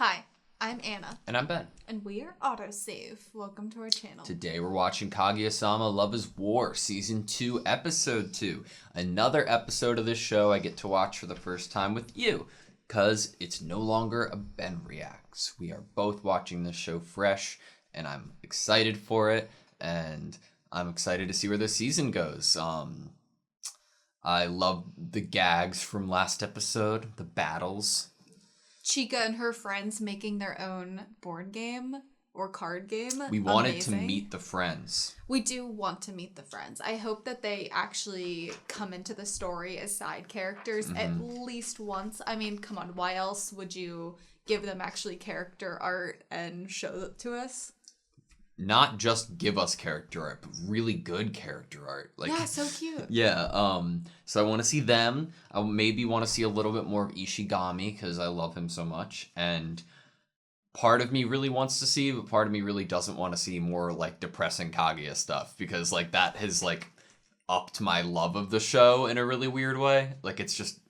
Hi, I'm Anna. And I'm Ben. And we are AutoSave. Welcome to our channel. Today we're watching Kaguya-sama Love is War, Season 2, Episode 2. Another episode of this show I get to watch for the first time with you, because it's no longer a Ben Reacts. We are both watching this show fresh, and I'm excited for it, and I'm excited to see where this season goes. I love the gags from last episode, the battles. Chika and her friends making their own board game or card game. We wanted to meet the friends. We do want to meet the friends. I hope that they actually come into the story as side characters at least once. I mean, come on, why else would you give them actually character art and show it to us? Not just give us character art, but really good character art. Like, yeah, so cute. Yeah, so I want to see them. I maybe want to see a little bit more of Ishigami, because I love him so much. And part of me really wants to see, but part of me really doesn't want to see more, like, depressing Kaguya stuff. Because, like, that has, like, upped my love of the show in a really weird way. Like, it's just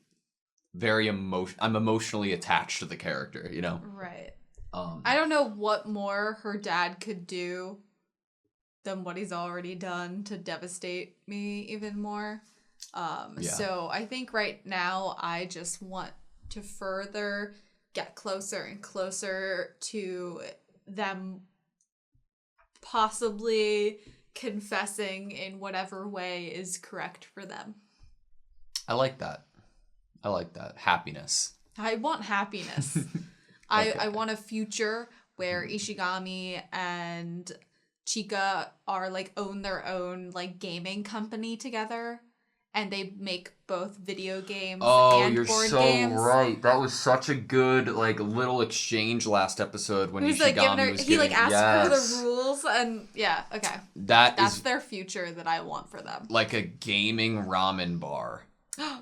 very I'm emotionally attached to the character, you know? Right. I don't know what more her dad could do than what he's already done to devastate me even more. So I think right now I just want to further get closer and closer to them possibly confessing in whatever way is correct for them. I like that. Happiness. I want happiness. Okay. I want a future where Ishigami and Chika are like own their own like gaming company together, and they make both video games and board games. Oh, you're so right. That was such a good like little exchange last episode when Ishigami was giving, asked for the rules, and yeah, okay. That's their future that I want for them. Like a gaming ramen bar.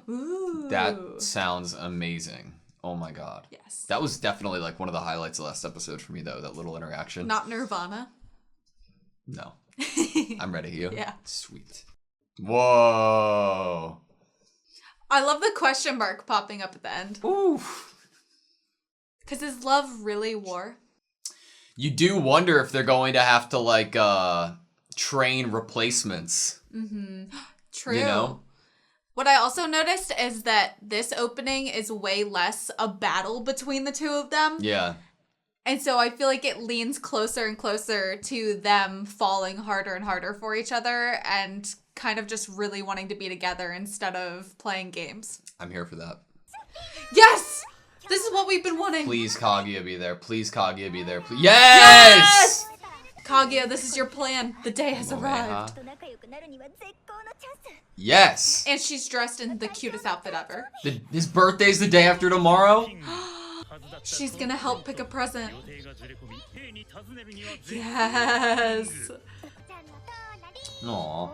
Ooh. That sounds amazing. Oh my god. Yes. That was definitely like one of the highlights of last episode for me though, that little interaction. Not Nirvana? No. I'm ready. You? Yeah. Sweet. Whoa. I love the question mark popping up at the end. Ooh. Because is love really war? You do wonder if they're going to have to like train replacements. Mm-hmm. True. You know? What I also noticed is that this opening is way less a battle between the two of them. Yeah. And so I feel like it leans closer and closer to them falling harder and harder for each other and kind of just really wanting to be together instead of playing games. I'm here for that. Yes! This is what we've been wanting. Please, Kaguya, be there. Please, Kaguya, be there. Please. Yes! Kaguya, this is your plan. The day has arrived. Yes! And she's dressed in the cutest outfit ever. His birthday's the day after tomorrow? She's gonna help pick a present. Yes! Aww.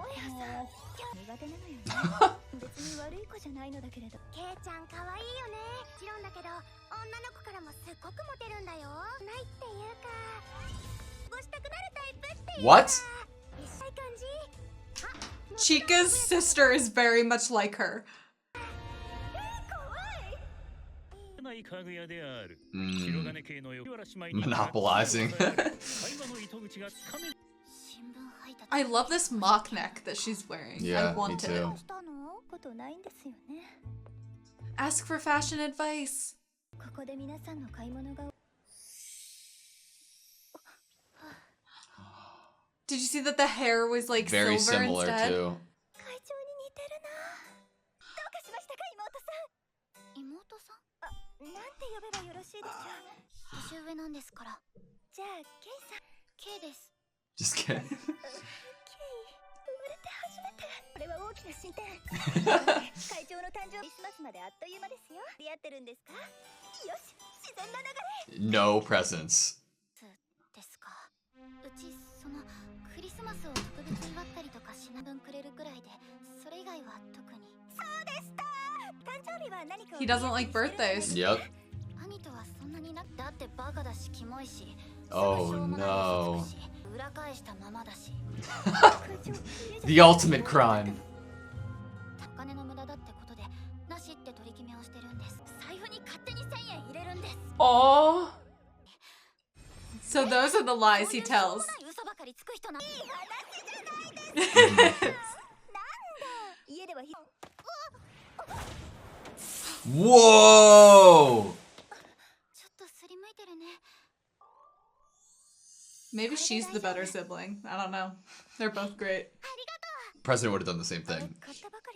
What? Chika's sister is very much like her. Monopolizing. I love this mock neck that she's wearing. Yeah, I want me too. Ask for fashion advice. Did you see that the hair was like very silver similar instead? Too. Just kidding. No presents. He doesn't like birthdays. Yep. Oh no. The ultimate crime. Aww. So those are the lies he tells. Whoa! Maybe she's the better sibling. I don't know. They're both great. President would have done the same thing.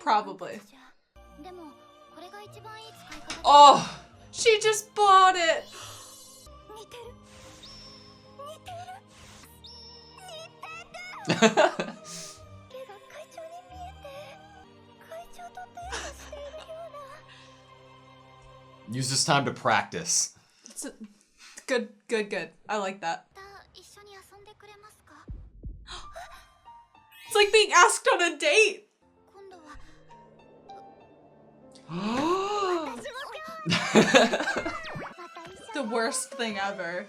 Probably. Oh! She just bought it! Use this time to practice. It's good. I like that. It's like being asked on a date. The worst thing ever.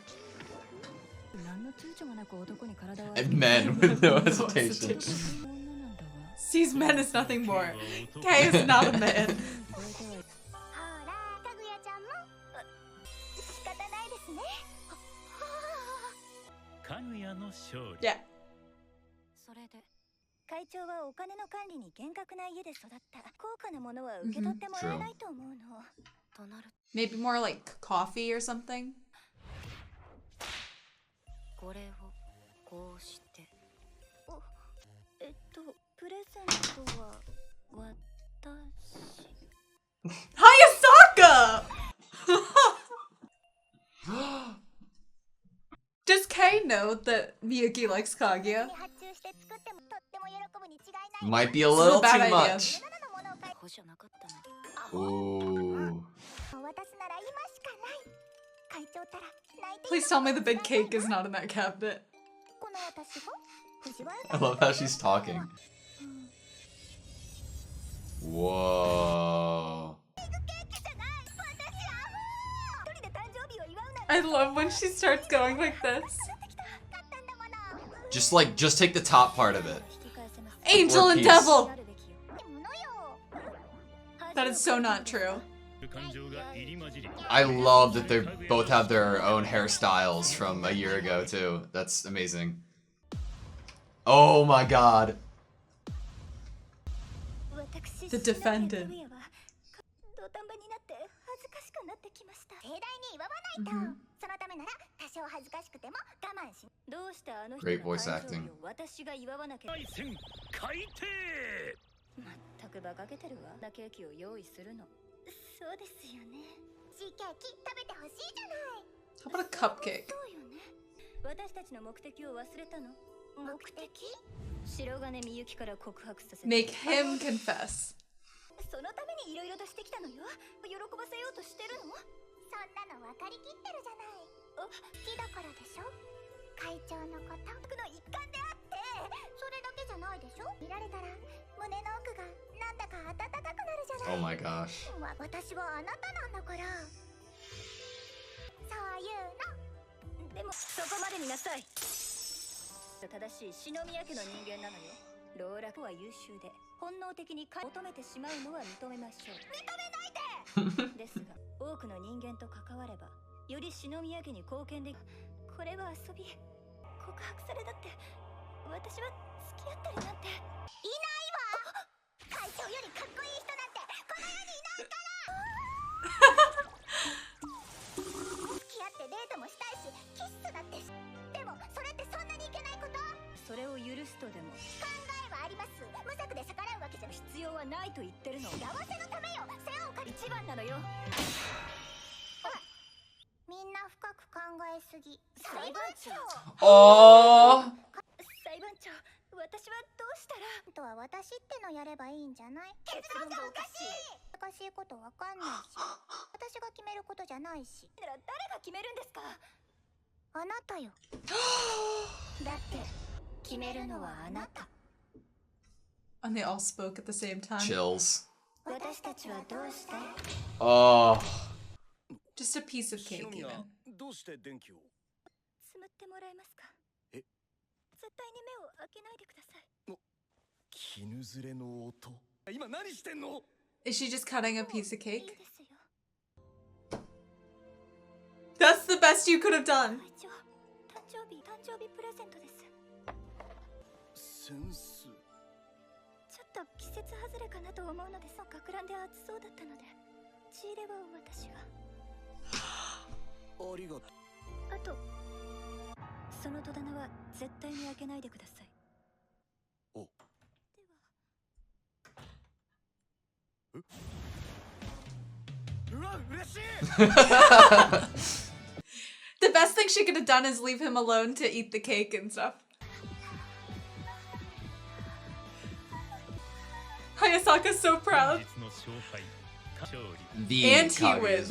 And men with no hesitation. Sees men as nothing more. Kay is not a man. Yeah. Maybe more like coffee or something. Hayasaka! Does Kay know that Miyuki likes Kaguya? Might be a little This is a too bad idea. much. Ooh. Please tell me the big cake is not in that cabinet. I love how she's talking. Whoa. I love when she starts going like this. Just take the top part of it. Angel Or and peace. devil! That is so not true. I love that they both have their own hairstyles from a year ago too. That's amazing. Oh my god. The defendant. Great voice acting. How about a cupcake? Make him confess. Oh my gosh. Oh. And they all spoke at the same time. Chills. Oh. Just a piece of cake, even. Is she just cutting a piece of cake? That's the best you could have done. 生日プレゼントです。センス。ちょっと季節外れかなと思うのですが、学ランで暑そうだったので仕入れは私が。ありがとう。あとその戸棚は絶対に開けないでください。お。では。うわ、嬉しい。The best thing she could have done is leave him alone to eat the cake and stuff. Hayasaka's so proud. And he wins.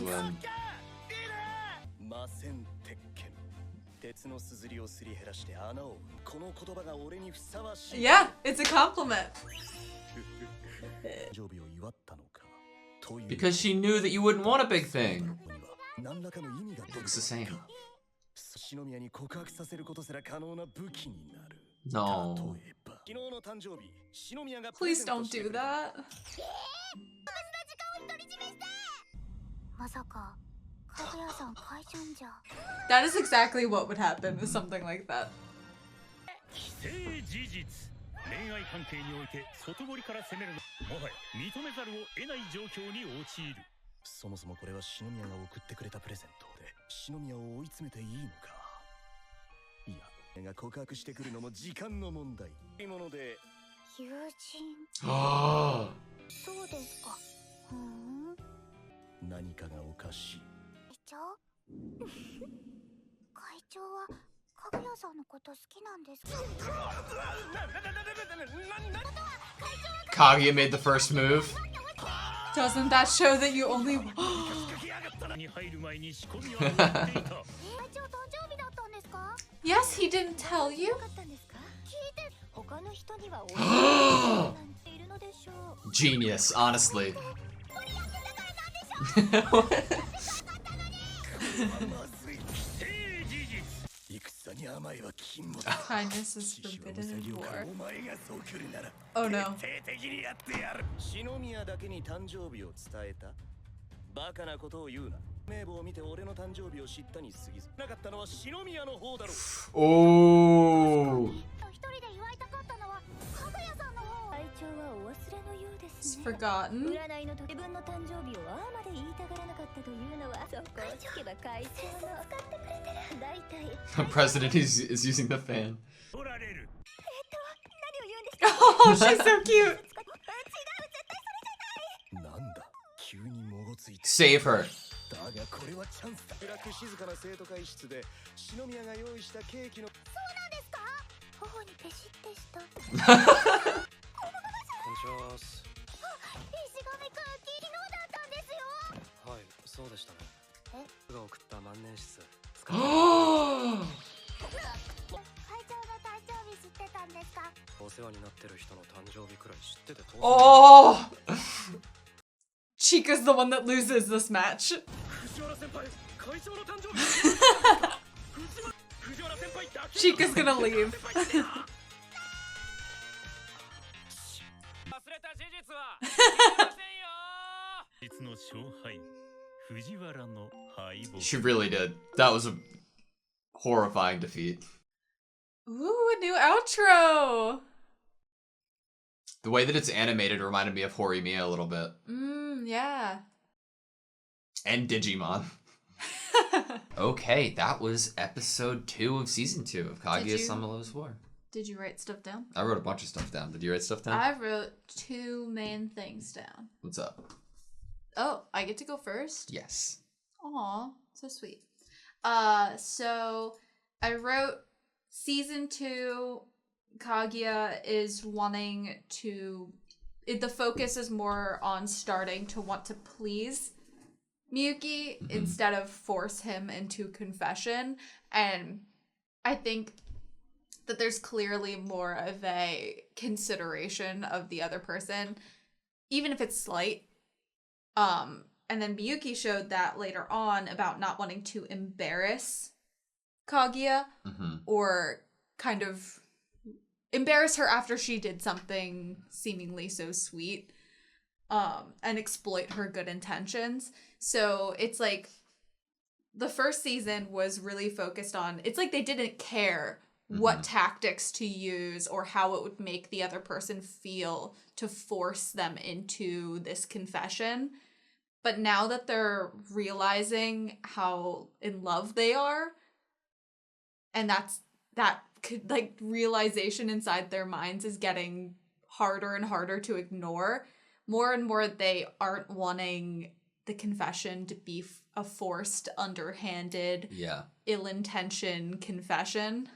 Yeah, it's a compliment. Because she knew that you wouldn't want a big thing. Looks the same. No. Please don't do that. That is exactly what would happen with something like that. 恋愛関係において外堀から攻めるのもはや認めざるを得ない状況に陥る。そもそもこれは篠宮が送ってくれたプレゼントで篠宮を追い詰めていいのか。いや、が告白してくるのも時間の問題。いいもので友人。そうですか。何かがおかしい。会長はかぐやさんのこと好きなんですか。Kaguya made the first move. Doesn't that show that you only... Yes, he didn't tell you? Genius, honestly. Kindness is forbidden in war. Oh no. バカなことを言うな。名簿を見て俺の誕生日を知ったに過ぎず。なかったのは篠宮の方だろう。Oh. 一人で祝いたかったのはかぐやさんの方。会長はお忘れのようですね。Forgotten. 占いの自分の誕生日をああまで言いたがらなかったというのはそこをつけば会長の使ってくれてる。大体 The president is using the fan. 取られる。何を言うんですか。Oh, she's so cute. なんだ。急にもごついて。Save her. だがこれはチャンスだ。暗く静かな生徒会室で篠宮が用意したケーキの。そうなんですか。頬にペシッてした。こんにちは。石神くん、昨日だったんですよ。はい、そうでしたね。が送った万年筆。会長の誕生日知ってたんですか。お世話になってる人の誕生日くらい知ってて当然。Oh! Chica's the one that loses this match. Chica's gonna leave. She really did. That was a horrifying defeat. Ooh, a new outro. The way that it's animated reminded me of Horimiya a little bit. Yeah. And Digimon. Okay, that was episode 2 of season 2 of Kaguya-sama Loves War. Did you write stuff down? I wrote a bunch of stuff down. Did you write stuff down? I wrote 2 main things down. What's up? Oh, I get to go first? Yes. Aw, so sweet. So I wrote season 2, Kaguya is wanting to... the focus is more on starting to want to please Miyuki instead of force him into confession. And I think that there's clearly more of a consideration of the other person, even if it's slight. And then Miyuki showed that later on about not wanting to embarrass Kaguya or kind of embarrass her after she did something seemingly so sweet, and exploit her good intentions. So it's like the first season was really focused on, it's like they didn't care what tactics to use or how it would make the other person feel to force them into this confession. But now that they're realizing how in love they are, and that could, like, realization inside their minds is getting harder and harder to ignore, more and more they aren't wanting the confession to be a forced, underhanded, ill-intentioned confession.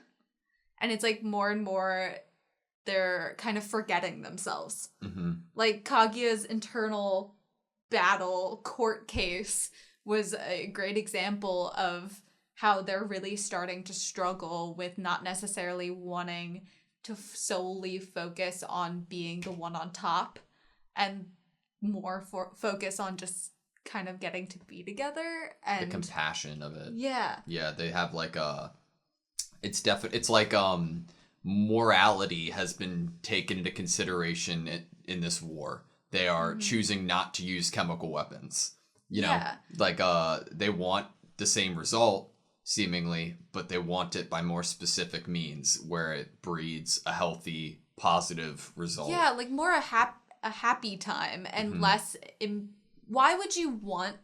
And it's like more and more they're kind of forgetting themselves. Like Kaguya's internal battle court case was a great example of how they're really starting to struggle with not necessarily wanting to solely focus on being the one on top and more focus on just kind of getting to be together and the compassion of it. Yeah, they have like it's like morality has been taken into consideration in this war. They are choosing not to use chemical weapons, you know, like they want the same result seemingly, but they want it by more specific means where it breeds a healthy, positive result. Yeah, like more a happy time and less why would you want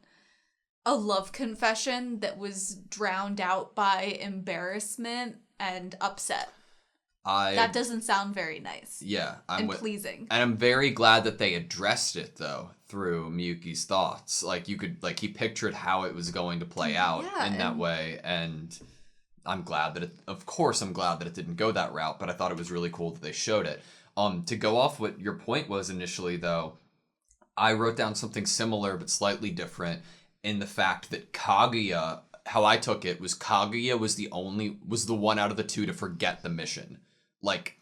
a love confession that was drowned out by embarrassment and upset? That doesn't sound very nice. Yeah, pleasing. And I'm very glad that they addressed it though through Miyuki's thoughts. Like you could, like he pictured how it was going to play out in that way, and I'm glad that I'm glad that it didn't go that route. But I thought it was really cool that they showed it. To go off what your point was initially though, I wrote down something similar but slightly different in the fact that Kaguya, how I took it was Kaguya was the one out of the two to forget the mission. Like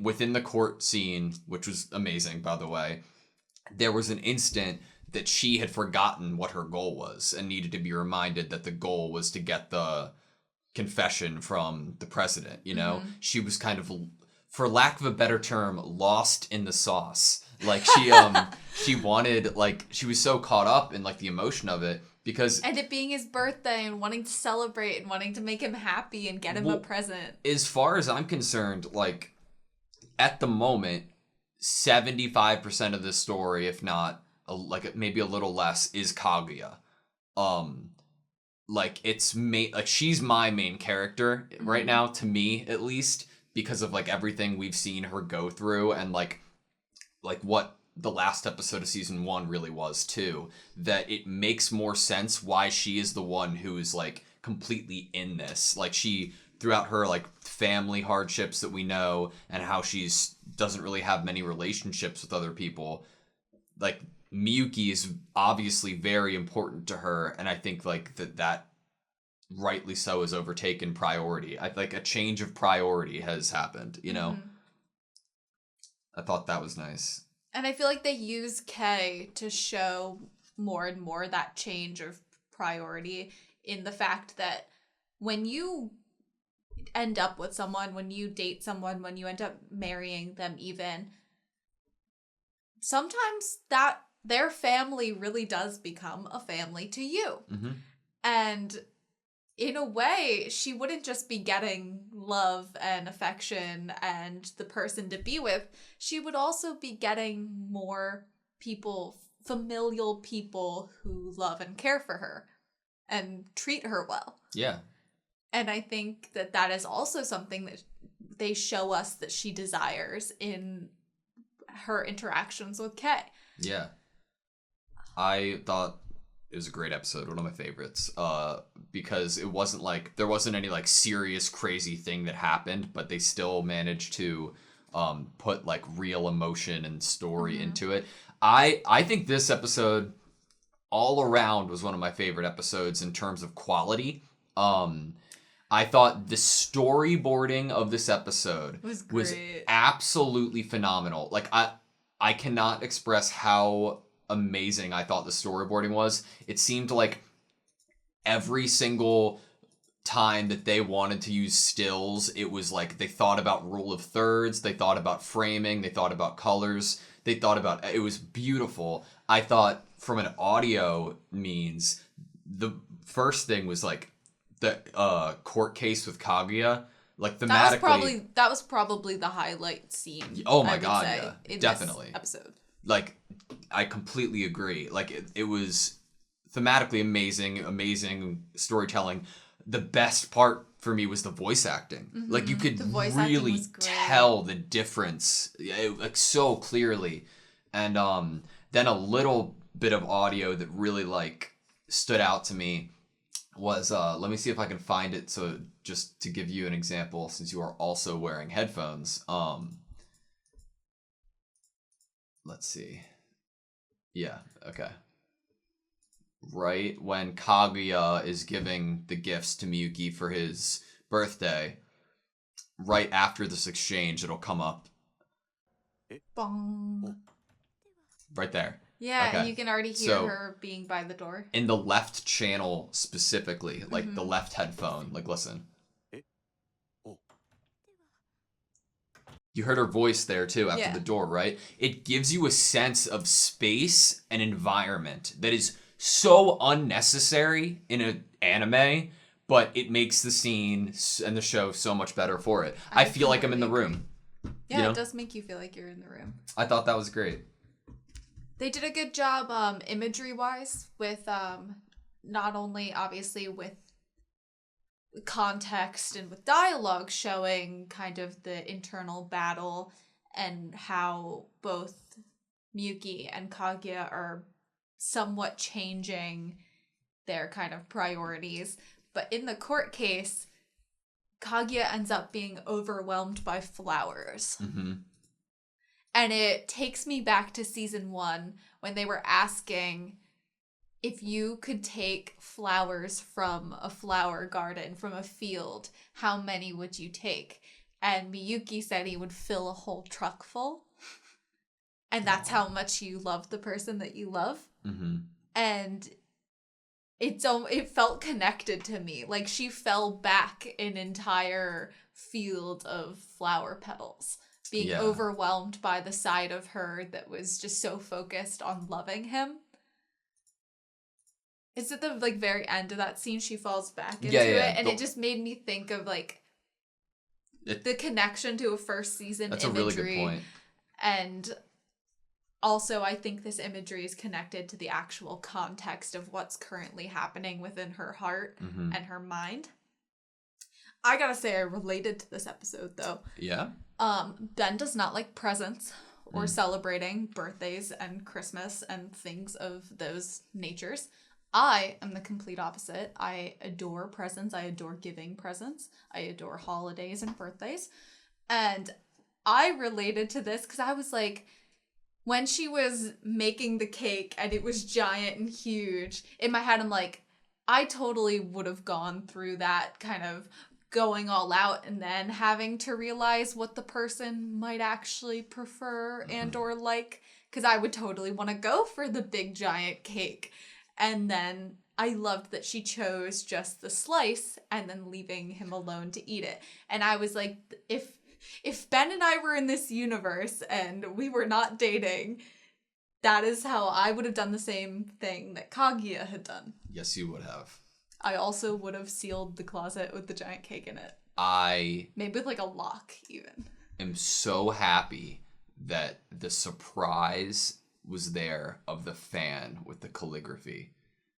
within the court scene, which was amazing by the way, there was an instant that she had forgotten what her goal was and needed to be reminded that the goal was to get the confession from the president, you know? She was kind of, for lack of a better term, lost in the sauce. Like she wanted, like, she was so caught up in like the emotion of it because... And it being his birthday and wanting to celebrate and wanting to make him happy and get him a present. As far as I'm concerned, like, at the moment, 75% of this story, if not, like, maybe a little less, is Kaguya. Like, she's my main character right now, to me, at least, because of, like, everything we've seen her go through and, like what the last episode of season 1 really was too, that it makes more sense why she is the one who is like completely in this. Like she, throughout her like family hardships that we know and how she's doesn't really have many relationships with other people, like Miyuki is obviously very important to her, and I think like that rightly so has overtaken priority. I like a change of priority has happened, you know. I thought that was nice. And I feel like they use Kei to show more and more that change of priority in the fact that when you end up with someone, when you date someone, when you end up marrying them even, sometimes that their family really does become a family to you. And in a way, she wouldn't just be getting love and affection and the person to be with. She would also be getting more people, familial people who love and care for her and treat her well. Yeah. And I think that is also something that they show us that she desires in her interactions with Kei. Yeah. I thought it was a great episode, one of my favorites, because it wasn't like, there wasn't any like serious crazy thing that happened, but they still managed to put like real emotion and story into it. I think this episode all around was one of my favorite episodes in terms of quality. I thought the storyboarding of this episode was absolutely phenomenal. Like I cannot express how amazing I thought the storyboarding was. It seemed like every single time that they wanted to use stills, it was like they thought about rule of thirds, they thought about framing, they thought about colors, they thought about, it was beautiful. I thought from an audio means, the first thing was like the court case with Kaguya. Like thematically, that was probably the highlight scene. Oh my god, yeah, in definitely. This episode. Like, I completely agree. Like it was thematically amazing storytelling. The best part for me was the voice acting. Mm-hmm. Like you could really tell the difference, like so clearly. And then a little bit of audio that really like stood out to me was let me see if I can find it, so just to give you an example, since you are also wearing headphones. Let's see. Yeah, okay. Right when Kaguya is giving the gifts to Miyuki for his birthday, right after this exchange, it'll come up. Bong. Right there. Yeah, okay. And you can already hear her being by the door. In the left channel specifically, like the left headphone, like listen. You heard her voice there too after the door, right? It gives you a sense of space and environment that is so unnecessary in an anime, but it makes the scene and the show so much better for it. I feel like I'm in the room. Yeah, you know? It does make you feel like you're in the room. I thought that was great. They did a good job imagery-wise with not only, obviously, with context and with dialogue showing kind of the internal battle and how both Miyuki and Kaguya are somewhat changing their kind of priorities. But in the court case, Kaguya ends up being overwhelmed by flowers. Mm-hmm. And it takes me back to season 1 when they were asking if you could take flowers from a flower garden, from a field, how many would you take? And Miyuki said he would fill a whole truck full. And that's how much you love the person that you love. Mm-hmm. And it felt connected to me. Like she fell back an entire field of flower petals, being overwhelmed by the side of her that was just so focused on loving him. It's at the like very end of that scene she falls back into it, and it just made me think of like the connection to a first season imagery. That's a really good point. And also, I think this imagery is connected to the actual context of what's currently happening within her heart and her mind. I gotta say, I related to this episode, though. Yeah? Ben does not like presents or celebrating birthdays and Christmas and things of those natures. I am the complete opposite. I adore presents. I adore giving presents. I adore holidays and birthdays. And I related to this because I was like, when she was making the cake and it was giant and huge, in my head I'm like, I totally would have gone through that kind of going all out and then having to realize what the person might actually prefer and or like, because I would totally want to go for the big giant cake. And then I loved that she chose just the slice and then leaving him alone to eat it. And I was like, if Ben and I were in this universe and we were not dating, that is how I would have done the same thing that Kaguya had done. Yes, you would have. I also would have sealed the closet with the giant cake in it. Maybe with like a lock even. I'm so happy that the surprise was there of the fan with the calligraphy.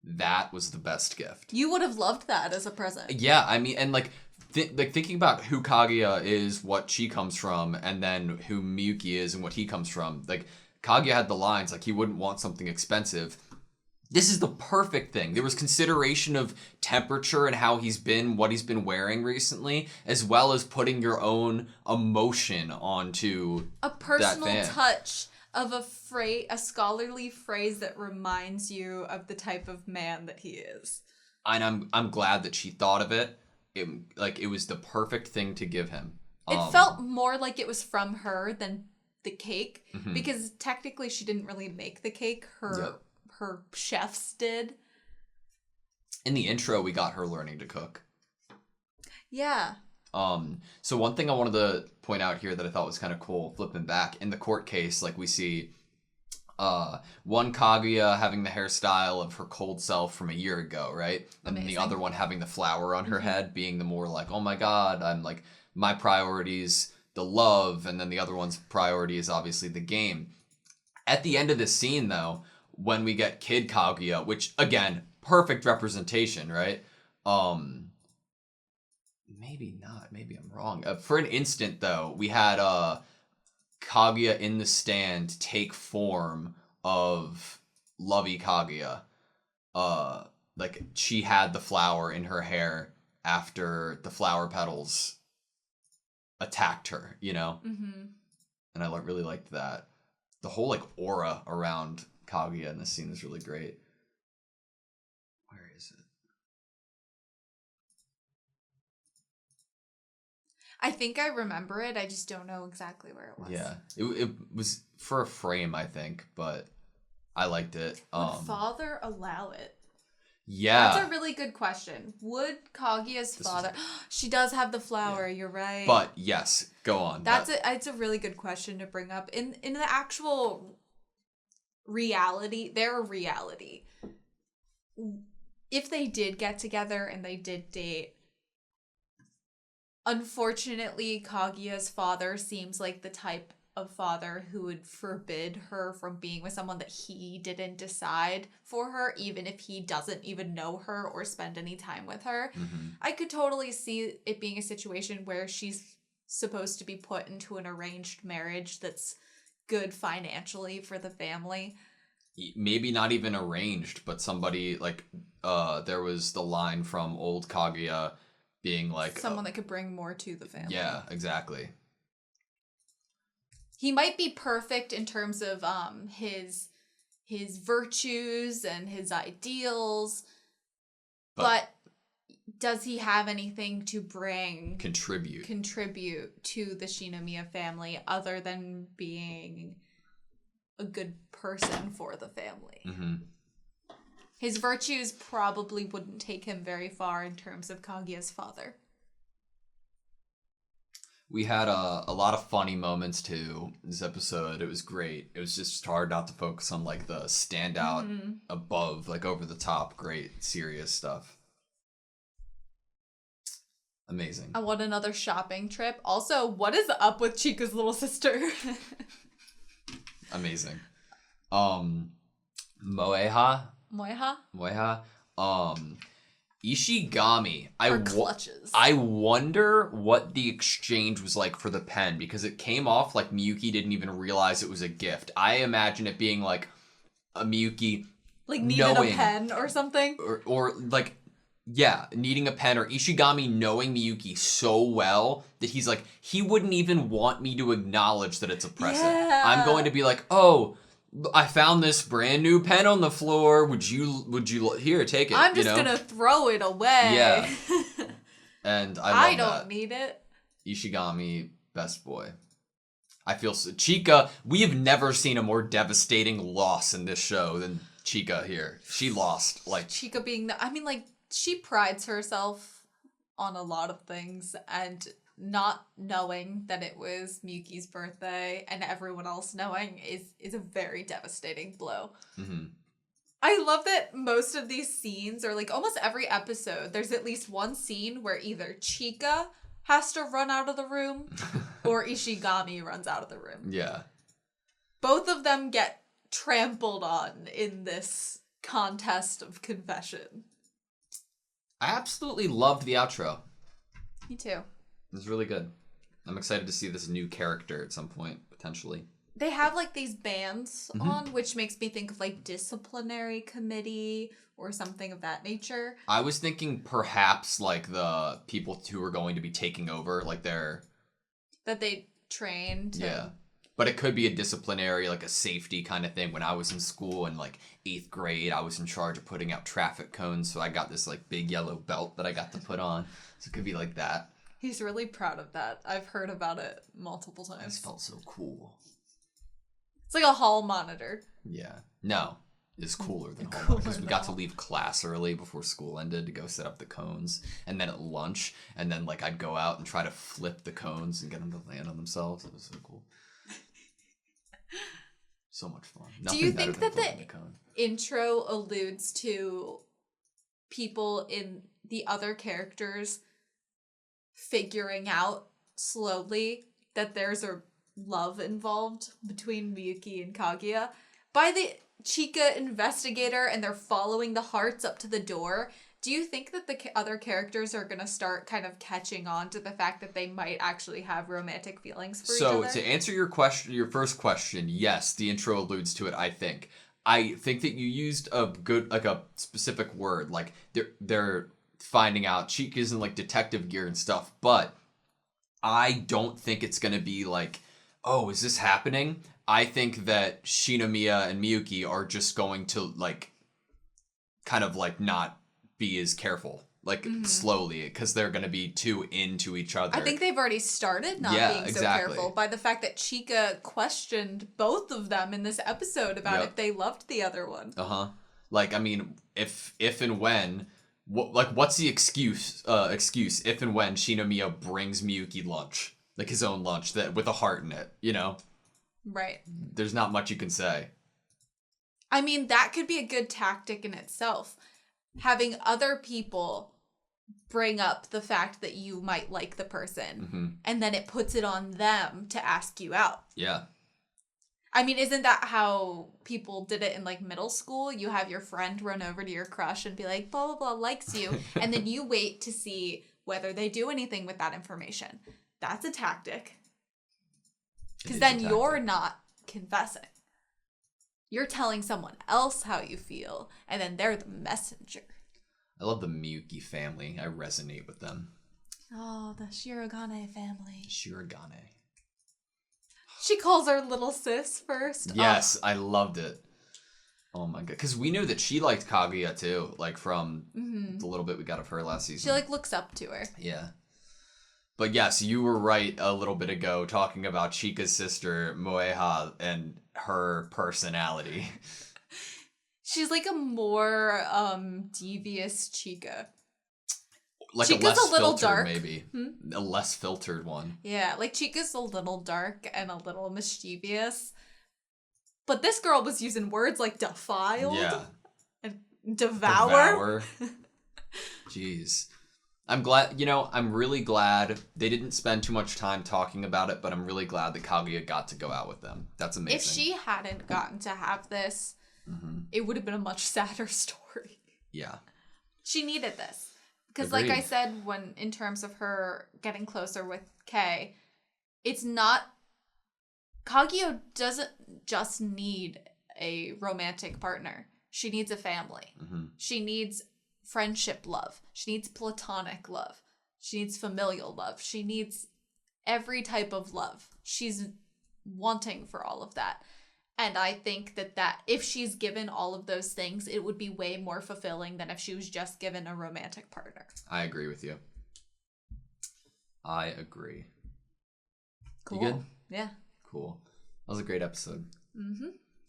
That was the best gift. You would have loved that as a present. Yeah, I mean, and like thinking about who Kaguya is, what she comes from, and then who Miyuki is and what he comes from. Like, Kaguya had the lines, like, he wouldn't want something expensive. This is the perfect thing. There was consideration of temperature and how he's been, what he's been wearing recently, as well as putting your own emotion onto a personal touch of a scholarly phrase that reminds you of the type of man that he is. And I'm glad that she thought of it. It was the perfect thing to give him. It felt more like it was from her than the cake, because technically she didn't really make the cake. Her chefs did. In the intro, we got her learning to cook. Yeah. So one thing I wanted to point out here that I thought was kind of cool, flipping back, in the court case, like we see One Kaguya having the hairstyle of her cold self from a year ago, right? And Amazing. the other one having the flower on her head, being the more like, oh my god, I'm like, my priorities, the love, and then the other one's priority is obviously the game. At the end of this scene, though, when we get Kid Kaguya, which, again, perfect representation, right? Maybe not. Maybe I'm wrong. For an instant, though, we had Kaguya in the stand take form of Lovey Kaguya. Like, she had the flower in her hair after the flower petals attacked her, you know? Mm-hmm. And I really liked that. The whole, like, aura around Kaguya in this scene is really great. Where is it? I think I remember it. I just don't know exactly where it was. Yeah. It was for a frame, I think, but I liked it. Would father allow it? Yeah. That's a really good question. Would Kaguya's father... She does have the flower, you're right. But, yes, go on. It's a really good question to bring up. In the actual reality, their reality, if they did get together and they did date, unfortunately, Kaguya's father seems like the type of father who would forbid her from being with someone that he didn't decide for her, even if he doesn't even know her or spend any time with her. Mm-hmm. I could totally see it being a situation where she's supposed to be put into an arranged marriage that's good financially for the family. Maybe not even arranged, but somebody, like, there was the line from old Kaguya being like... Someone that could bring more to the family. Yeah, exactly. He might be perfect in terms of his virtues and his ideals, but does he have anything to contribute to the Shinomiya family other than being a good person for the family? Mm-hmm. His virtues probably wouldn't take him very far in terms of Kaguya's father. We had a lot of funny moments too this episode. It was great. It was just hard not to focus on like the standout above, like over the top, great serious stuff. Amazing. I want another shopping trip. Also, what is up with Chika's little sister? Amazing. Moeha. Ishigami. Clutches. I wonder what the exchange was like for the pen, because it came off like Miyuki didn't even realize it was a gift. I imagine it being like a Miyuki like needed a pen or something, or like needing a pen, or Ishigami knowing Miyuki so well that he's like, he wouldn't even want me to acknowledge that it's a present. Yeah. I'm going to be like, oh, I found this brand new pen on the floor. Would you here, take it? I'm just gonna throw it away. Yeah. And I don't need it. Ishigami, best boy. I feel so. Chika, we have never seen a more devastating loss in this show than Chika here. She lost. Like Chika being she prides herself on a lot of things, and not knowing that it was Miyuki's birthday and everyone else knowing is a very devastating blow. Mm-hmm. I love that most of these scenes, or like almost every episode, there's at least one scene where either Chika has to run out of the room or Ishigami runs out of the room. Yeah. Both of them get trampled on in this contest of confession. I absolutely loved the outro. Me too. It was really good. I'm excited to see this new character at some point, potentially. They have like these bands on, which makes me think of like disciplinary committee or something of that nature. I was thinking perhaps like the people who are going to be taking over, like that they trained. Yeah. But it could be a disciplinary, like a safety kind of thing. When I was in school in like 8th grade, I was in charge of putting out traffic cones. So I got this like big yellow belt that I got to put on. So it could be like that. He's really proud of that. I've heard about it multiple times. This felt so cool. It's like a hall monitor. Yeah. No. It's cooler than hall because we got to leave class early before school ended to go set up the cones. And then at lunch, and then like I'd go out and try to flip the cones and get them to land on themselves. It was so cool. So much fun. Do you think that the intro alludes to people in the other characters figuring out slowly that there's a love involved between Miyuki and Kaguya? By the Chika investigator and they're following the hearts up to the door, do you think that the other characters are going to start kind of catching on to the fact that they might actually have romantic feelings for each other? So, to answer your first question, yes, the intro alludes to it, I think. I think that you used a specific word, like they're finding out. Chika's in like detective gear and stuff, but I don't think it's going to be like, oh, is this happening? I think that Shinomiya and Miyuki are just going to like kind of like not be as careful, like slowly, because they're going to be too into each other. I think they've already started not being so careful by the fact that Chika questioned both of them in this episode about if they loved the other one. Like, I mean, if and when, what's the excuse if and when Shinomiya brings Miyuki lunch, like his own lunch that with a heart in it, you know? Right. There's not much you can say. I mean, that could be a good tactic in itself. Having other people bring up the fact that you might like the person, and then it puts it on them to ask you out. Yeah. I mean, isn't that how people did it in, like, middle school? You have your friend run over to your crush and be like, blah, blah, blah, likes you, and then you wait to see whether they do anything with that information. That's a tactic. Because then you're not confessing. You're telling someone else how you feel, and then they're the messenger. I love the Miyuki family. I resonate with them. Oh, the Shirogane family. Shirogane. She calls her little sis first. Yes, I loved it. Oh my god. Because we knew that she liked Kaguya too, like from the little bit we got of her last season. She like looks up to her. Yeah. But yes, you were right a little bit ago talking about Chika's sister, Moeha, and her personality. She's like a more devious Chika. Like Chika's a less little filtered, dark. maybe. A less filtered one. Yeah, like Chika's a little dark and a little mischievous. But this girl was using words like defiled and devour. Jeez. I'm really glad they didn't spend too much time talking about it, but I'm really glad that Kaguya got to go out with them. That's amazing. If she hadn't gotten to have this, it would have been a much sadder story. Yeah. She needed this. Because like I said, when in terms of her getting closer with Kei, it's not... Kaguya doesn't just need a romantic partner. She needs a family. She needs friendship love. She needs platonic love. She needs familial love. She needs every type of love. She's wanting for all of that. And I think that if she's given all of those things, it would be way more fulfilling than if she was just given a romantic partner. I agree with you. I agree. Cool. You good? Yeah. Cool. That was a great episode.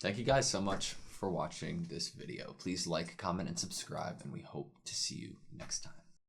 Thank you guys so much for watching this video. Please like, comment, and subscribe, and we hope to see you next time.